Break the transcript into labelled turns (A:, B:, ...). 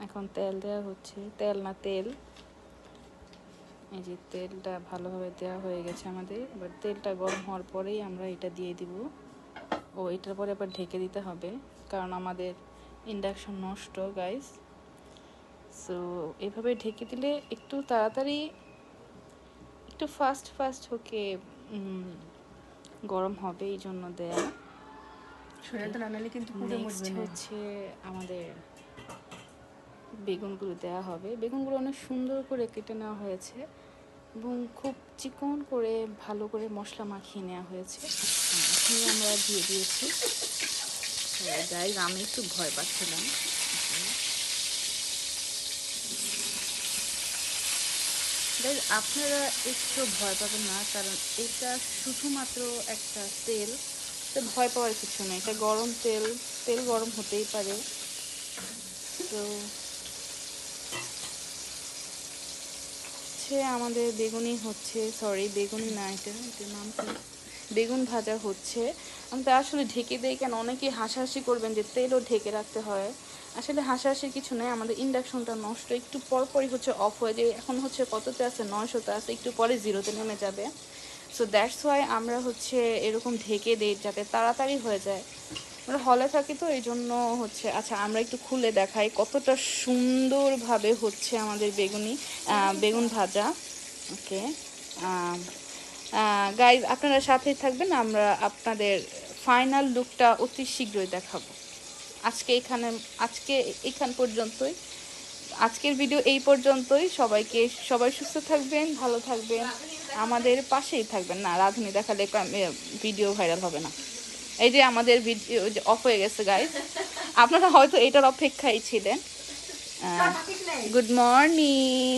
A: এখন তেল দেওয়া হচ্ছে, তেল না তেল, এই যে তেলটা ভালোভাবে দেওয়া হয়ে গেছে আমাদের। এবার তেলটা গরম হওয়ার পরেই আমরা এটা দিয়ে দিব। ও এটার পরে আবার ঢেকে দিতে হবে, কারণ আমাদের ইন্ডাকশন নষ্ট গাইস। সো এভাবে ঢেকে দিলে একটু তাড়াতাড়ি, একটু ফাস্ট হকে গরম হবে, এই জন্য দেয়া। নেক্সট হচ্ছে আমাদের বেগুনগুলো দেওয়া হবে। বেগুনগুলো অনেক সুন্দর করে কেটে নেওয়া হয়েছে এবং খুব চিকন করে ভালো করে মশলা মাখিয়ে নেওয়া হয়েছে। এখন আমরা দিয়ে দিয়েছি। গাইস আমি একটু ভয় পাচ্ছিলাম। গাইস আপনারা একটু ভয় পাবেন না, কারণ এটা শুধুমাত্র একটা তেল, তো ভয় পাওয়ার কিছু নেই। এটা গরম তেল, তেল গরম হতেই পারে। তো হচ্ছে আমাদের বেগুনি হচ্ছে, সরি বেগুনি না, এটার নাম কি, বেগুন ভাজা হচ্ছে। আমি তো আসলে ঢেকে দিই কেন, অনেকেই হাসাহাসি করবেন যে তেলও ঢেকে রাখতে হয়। আসলে হাসাহাসির কিছু নেই, আমাদের ইন্ডাকশনটা নষ্ট, একটু পরপরই হচ্ছে অফ হয়ে যায়। এখন হচ্ছে কততে আছে, 900তে আছে, একটু পরে 0-তে নেমে যাবে। সো দ্যাটস ওয়াই আমরা হচ্ছে এরকম ঢেকে দিই যাতে তাড়াতাড়ি হয়ে যায়। আমরা হলে থাকি তো এই জন্য হচ্ছে। আচ্ছা আমরা একটু খুলে দেখাই কতটা সুন্দরভাবে হচ্ছে আমাদের বেগুন ভাজা। ওকে গাইজ আপনারা সাথেই থাকবেন, আমরা আপনাদের ফাইনাল লুকটা অতি শীঘ্রই দেখাবো। আজকে এইখান পর্যন্তই, আজকের ভিডিও এই পর্যন্তই। সবাই সুস্থ থাকবেন, ভালো থাকবেন, আমাদের পাশেই থাকবেন। না রাঁধুনি দেখালে ভিডিও ভাইরাল হবে না। এই যে আমাদের ভিডিও অফ হয়ে গেছে গাইজ, আপনারা হয়তো এটার অপেক্ষায় ছিলেন। Good morning.